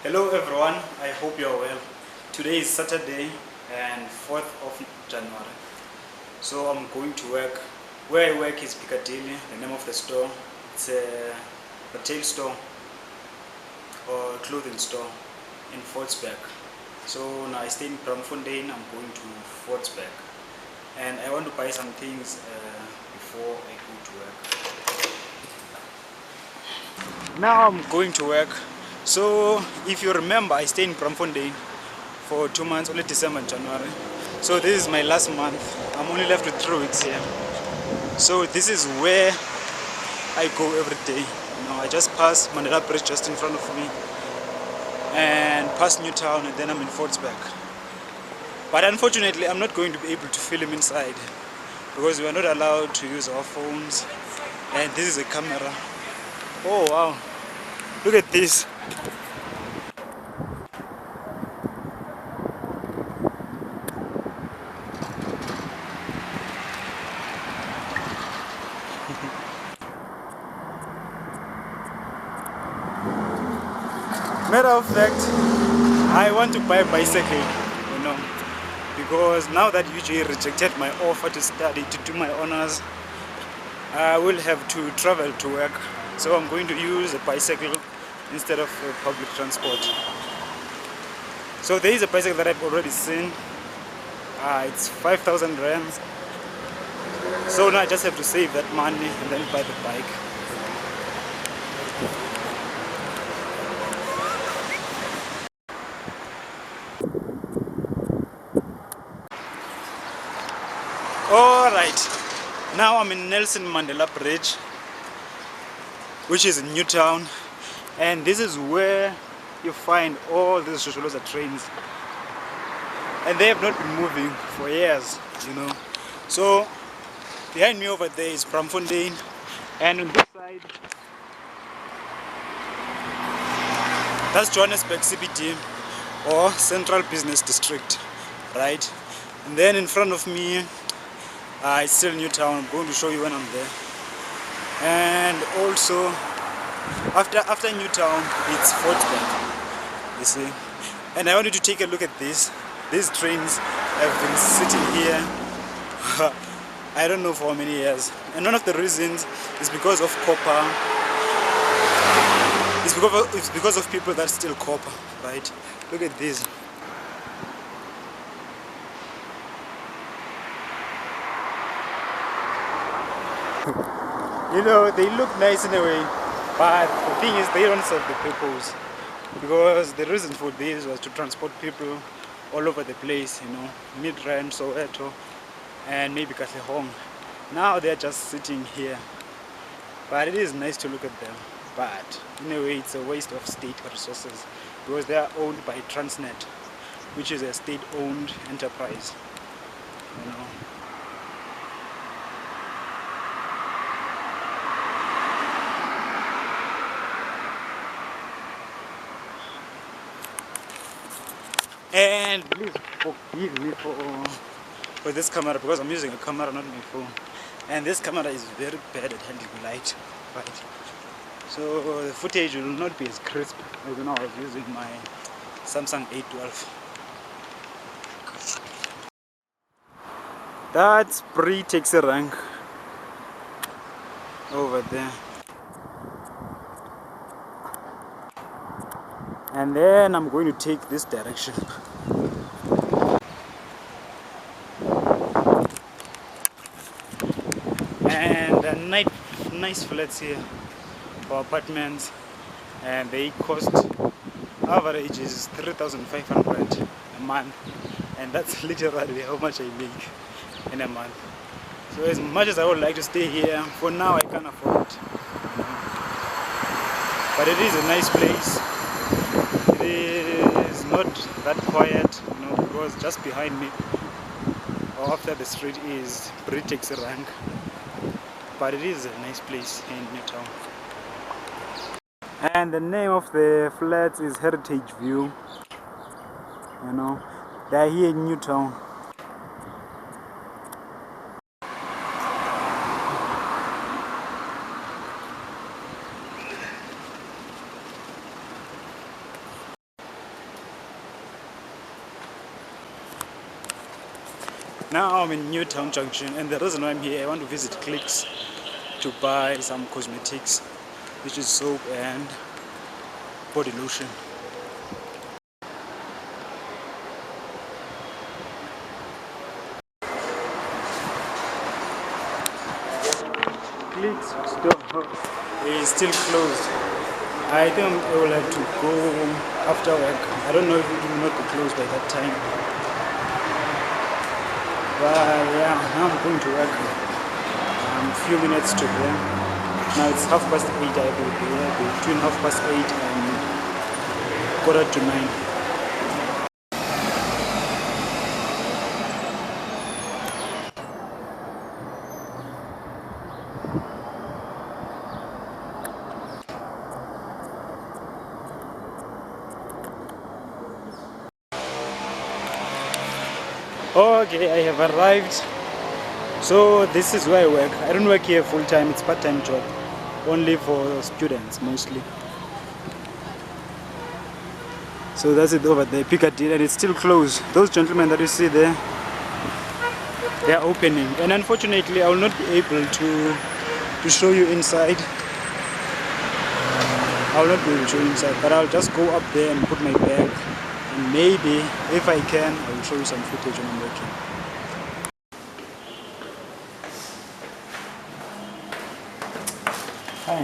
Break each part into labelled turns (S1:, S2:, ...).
S1: Hello everyone, I hope you are well. Today is Saturday and 4th of January. So I'm going to work. Where I work is Piccadilly, the name of the store. It's a retail store or clothing store in Fordsburg. So now I stay in Bramfontein, I'm going to Fordsburg. And I want to buy some things before I go to work. Now I'm going to work. So if you remember, I stayed in Bramfontein for 2 months, only December and January. So this is my last month. I'm only left with 3 weeks here. So this is where I go every day. I just pass Mandela Bridge just in front of me and pass Newtown, and then I'm in Fordsburg. But unfortunately, I'm not going to be able to film inside because we are not allowed to use our phones. And this is a camera. Oh wow, look at this. Matter of fact, I want to buy a bicycle, because now that UJ rejected my offer to study, to do my honors, I will have to travel to work. So I'm going to use a bicycle instead of public transport. So there is a bicycle that I've already seen. It's 5,000 rands. So now I just have to save that money and then buy the bike. Alright, now I'm in Nelson Mandela Bridge, which is in Newtown, and this is where you find all these Shosholoza trains, and they have not been moving for years, So behind me over there is Bramfontein, and on this side that's Johannesburg CBD or Central Business District, right? And then in front of me it's still Newtown. I'm going to show you when I'm there. And also after Newtown it's Fordsburg, you see. And I want you to take a look at this. These trains have been sitting here I don't know for how many years, and one of the reasons is because of copper. It's because of people that steal copper, right? Look at this. They look nice in a way, but the thing is they don't serve the purpose, because the reason for this was to transport people all over the place, Midrand, Soweto, and maybe Katlehong. Now they're just sitting here, but it is nice to look at them. But in a way, it's a waste of state resources because they are owned by Transnet, which is a state-owned enterprise. And please forgive me for this camera, because I'm using a camera, not my phone. And this camera is very bad at handling light, right? So the footage will not be as crisp as when I was using my Samsung A12. That's pre-taxi rank over there. And then I'm going to take this direction. And nice flats here for apartments, and they cost, average is 3,500 a month, and that's literally how much I make in a month. So as much as I would like to stay here, for now I can't afford it. But it is a nice place. It is not that quiet, because just behind me or after the street is pre-taxi rank. But it is a nice place in Newtown. And the name of the flats is Heritage View. They're here in Newtown. Now I'm in Newtown Junction, and the reason why I'm here, I want to visit Clicks to buy some cosmetics, which is soap and body lotion. Clicks store is still closed. I think I will have to go after work. I don't know if it will not be closed by that time. But yeah, now I'm going to work. A few minutes to go. Now it's 8:30. I will be here between 8:30 and 8:45. Okay, I have arrived. So this is where I work. I don't work here full time, it's part-time job. Only for students mostly. So that's it over there, Piccadilly, and it's still closed. Those gentlemen that you see there, they are opening. And unfortunately I will not be able to show you inside. I will not be able to show you inside, but I'll just go up there and put my bag. And maybe, if I can, I will show you some footage when I'm working. Hi.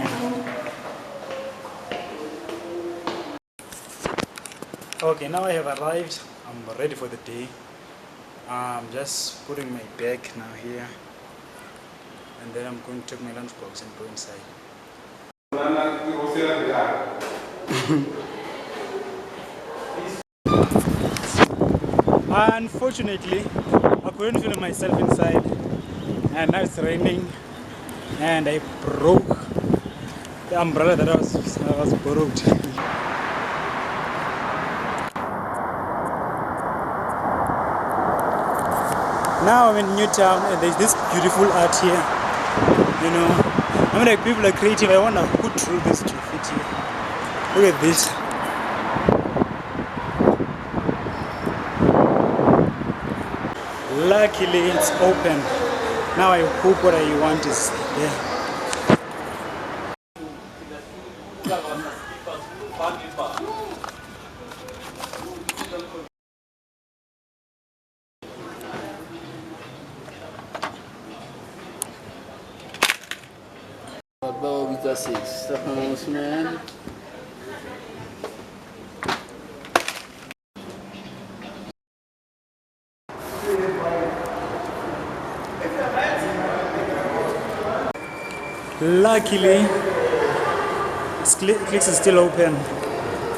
S1: Okay, now I have arrived. I'm ready for the day. I'm just putting my bag now here. And then I'm going to take my lunchbox and go inside. Unfortunately, I couldn't feel myself inside, and now it's raining, and I broke the umbrella that I was borrowed. Now I'm in Newtown, and there's this beautiful art here. You know, I mean, like, people are creative. I wonder who drew this graffiti. Look at this. Luckily it's open. Now I hope what I want is there.
S2: Man.
S1: Luckily, Clicks is still open.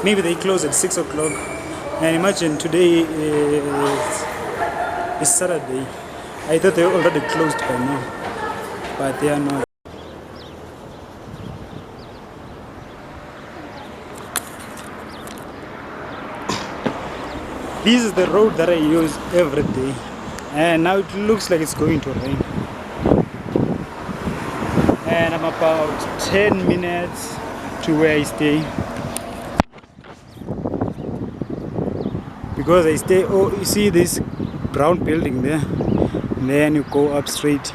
S1: Maybe they close at 6 o'clock. And imagine today is Saturday. I thought they were already closed by now, but they are not. This is the road that I use every day, and now it looks like it's going to rain. And I'm about 10 minutes to where I stay, because I stay, oh, you see this brown building there, and then you go up straight,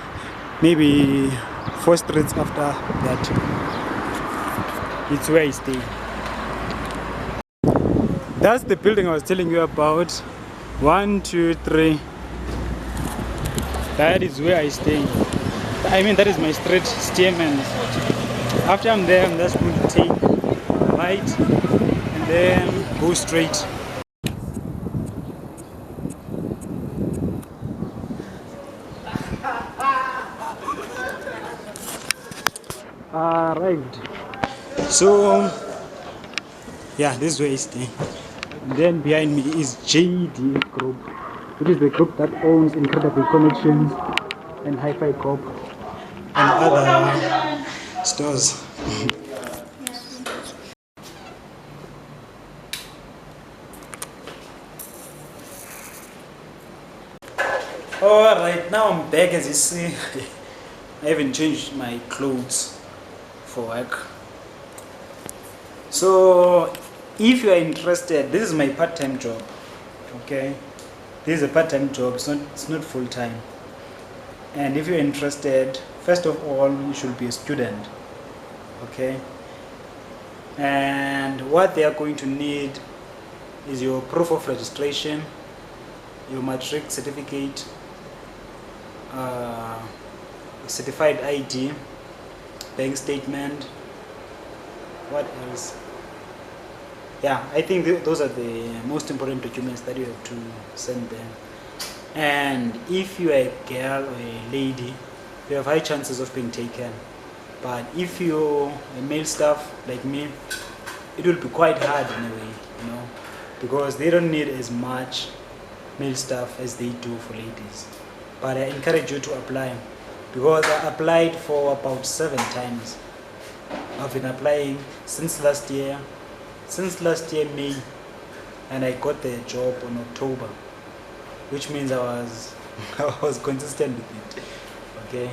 S1: maybe 4 streets after that, it's where I stay. That's the building I was telling you about. 1, 2, 3. That is where I stay. I mean, that is my street, Stearman. After I'm there, I'm just going to take right and then go straight. Arrived. So yeah, this is where I stay. And then behind me is JD Group, which is the group that owns Incredible Connections and Hi-Fi Corp and other stores. Alright, now I'm back. As you see, I haven't changed my clothes for work. So if you are interested, this is my part-time job, okay? This is a part-time job, it's not full-time. And if you're interested, first of all, you should be a student, okay? And what they are going to need is your proof of registration, your matric certificate, certified ID, bank statement. What else? Yeah, I think those are the most important documents that you have to send them. And if you are a girl or a lady, you have high chances of being taken. But if you're a male staff like me, it will be quite hard in a way, because they don't need as much male staff as they do for ladies. But I encourage you to apply, because I applied for about 7 times. I've been applying since last year May, and I got the job in October, which means I was consistent with it, okay?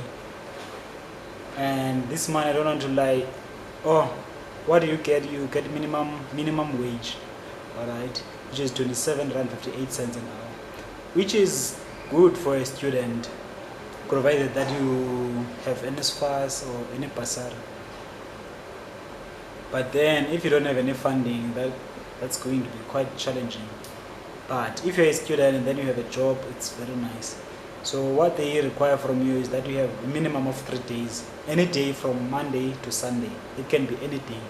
S1: And this month, I don't want to lie. Oh, what do you get? You get minimum wage, all right, which is 27 rand 58 cents an hour, which is good for a student, provided that you have NSFAS or any bursary. But then, if you don't have any funding, that's going to be quite challenging. But if you're a student and then you have a job, it's very nice. So what they require from you is that you have a minimum of 3 days, any day from Monday to Sunday. It can be any day.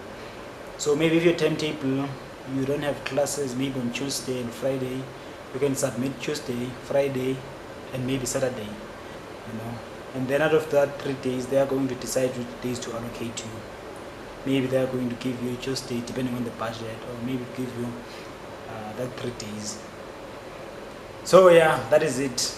S1: So maybe if your timetable, you don't have classes maybe on Tuesday and Friday, you can submit Tuesday, Friday, and maybe Saturday, And then out of that 3 days, they are going to decide which days to allocate to you. Maybe they are going to give you Tuesday, depending on the budget, or maybe give you that 3 days. So yeah, that is it.